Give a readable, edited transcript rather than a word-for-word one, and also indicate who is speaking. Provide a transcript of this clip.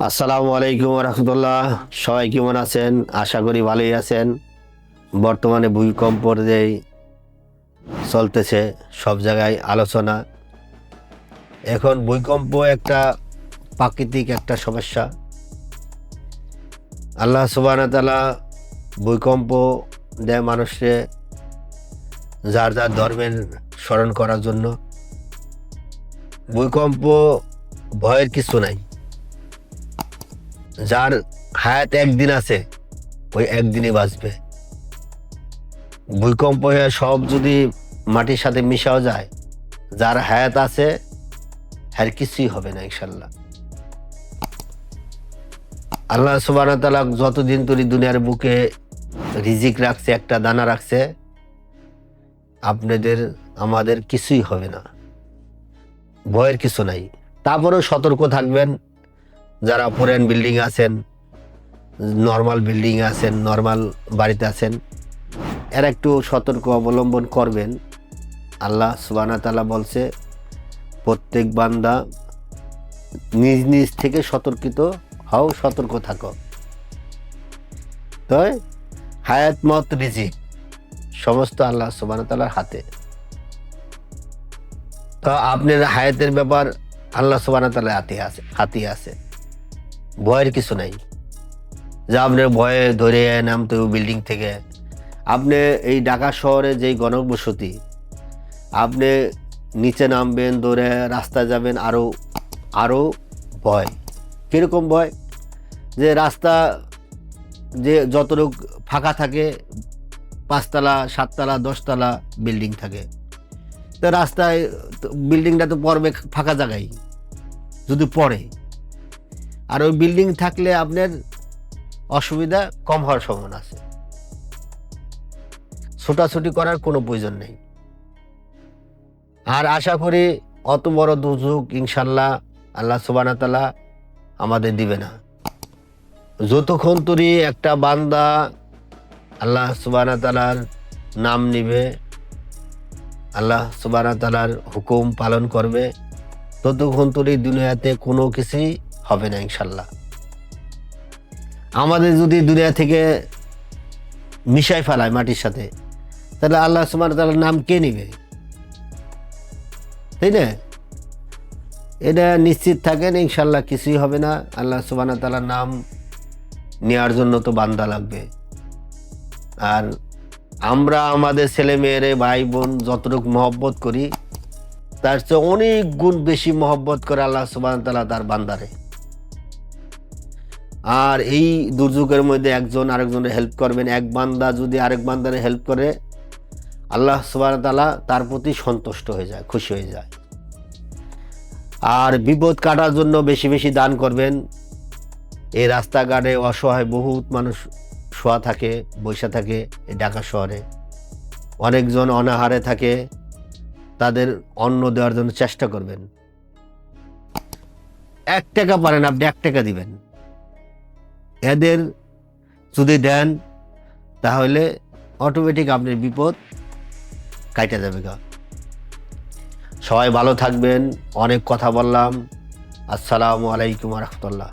Speaker 1: আসসালামু আলাইকুম রহমতুল্লাহ। সবাই কেমন আছেন? আশা করি ভালোই আছেন। বর্তমানে ভূমিকম্পর যেই চলতেছে সব জায়গায় আলোচনা। এখন ভূমিকম্প একটা প্রাকৃতিক একটা সমস্যা। আল্লাহ সুবহানাহু ওয়া তাআলা ভূমিকম্প দেয় মানুষকে যার যার ধর্মের স্মরণ করার জন্য। ভূমিকম্প ভয়ের কিছু নাই। যার হায়াত একদিন আছে ওই একদিনই বাঁচবে। ভূমিকম্প হয়ে সব যদি মাটির সাথে মিশাও যায়, যার হায়াত আছে আর কিছুই হবে না ইনশাল্লাহ। আল্লাহ সুবহানাহু ওয়া তাআলা যতদিন ধরে দুনিয়ার বুকে রিজিক রাখছে, একটা দানা রাখছে, আপনাদের আমাদের কিছুই হবে না, ভয়ের কিছু নাই। তারপরেও সতর্ক থাকবেন। যারা পুরান বিল্ডিং আছেন, নর্মাল বিল্ডিং আছেন, নর্মাল বাড়িতে আছেন, এর একটু সতর্ক অবলম্বন করবেন। আল্লাহ সুবহানাহু ওয়া তাআলা বলছে প্রত্যেক বান্দা নিজ নিজ থেকে সতর্কিত হও, সতর্ক থাকো। তো হায়াত মত রিজিক সমস্ত আল্লাহ সুবহানাহু ওয়া তাআলার হাতে। তো আপনার হায়াতের ব্যাপার আল্লাহ সুবহানাহু ওয়া তাআলার হাতে আছে। ভয়ের কিছু নাই যে আপনার ভয়ে ধরে নামতে বিল্ডিং থেকে। আপনি এই ঢাকা শহরে যেই গণবসতি, আপনি নিচে নামবেন, ধরে রাস্তায় যাবেন, আরও ভয়। কীরকম ভয়? যে রাস্তা যে যতটুক ফাঁকা থাকে, 5 তলা 7 তলা 10 তলা বিল্ডিং থাকে, তো রাস্তায় বিল্ডিংটা তো পড়বে ফাঁকা জায়গায় যদি পড়ে। আর ওই বিল্ডিং থাকলে আপনার অসুবিধা কম হওয়ার সম্ভাবনা আছে। ছোটাছুটি করার কোনো প্রয়োজন নেই। আর আশা করি অত বড় দুর্যোগ ইনশাল্লাহ আল্লাহ সুবহানাহু ওয়া তাআলা আমাদের দিবে না। যতক্ষণ তরি একটা বান্দা আল্লাহ সুবহানাহু ওয়া তাআলার নাম নিবে, আল্লাহ সুবহানাহু ওয়া তাআলার হুকুম পালন করবে, ততক্ষণ তরি দুনিয়াতে কোনো কিছুই হবে না ইনশাল্লাহ। আমাদের যদি দুনিয়া থেকে মিশাই ফেলায় মাটির সাথে, তাহলে আল্লাহ সুবহানাহু ওয়া তাআলার নাম কে নিবে? তাই না? এটা নিশ্চিত থাকেন ইনশাল্লাহ কিছুই হবে না। আল্লাহ সুবহানাহু ওয়া তাআলার নাম নেওয়ার জন্য তো বান্দা লাগবে। আর আমরা আমাদের ছেলে মেয়েরে, ভাই বোন যতটুকু মহব্বত করি, তার চেয়ে অনেক গুণ বেশি মহব্বত করে আল্লাহ সুবহানাহু ওয়া তাআলা তার বান্দারে। আর এই দুর্যোগের মধ্যে একজন আরেকজনের হেল্প করবেন। এক বান্দা যদি আরেক বান্দারে হেল্প করে, আল্লাহ সুবহানাহু ওয়া তাআলা তার প্রতি সন্তুষ্ট হয়ে যায়, খুশি হয়ে যায়। আর বিপদ কাটার জন্য বেশি বেশি দান করবেন। এই রাস্তাঘাটে অসহায় বহুত মানুষ শোয়া থাকে, বসে থাকে। এই ঢাকা শহরে অনেকজন অনাহারে থাকে, তাদের অন্ন দেওয়ার জন্য চেষ্টা করবেন। 1 টাকা পারেন আপনি 1 টাকা দিবেন। এদের যদি দেন তাহলে অটোমেটিক আপনার বিপদ কাইটা যাবে। সবাই ভালো থাকবেন। অনেক কথা বললাম। আসসালামু আলাইকুম রহমতুল্লাহ।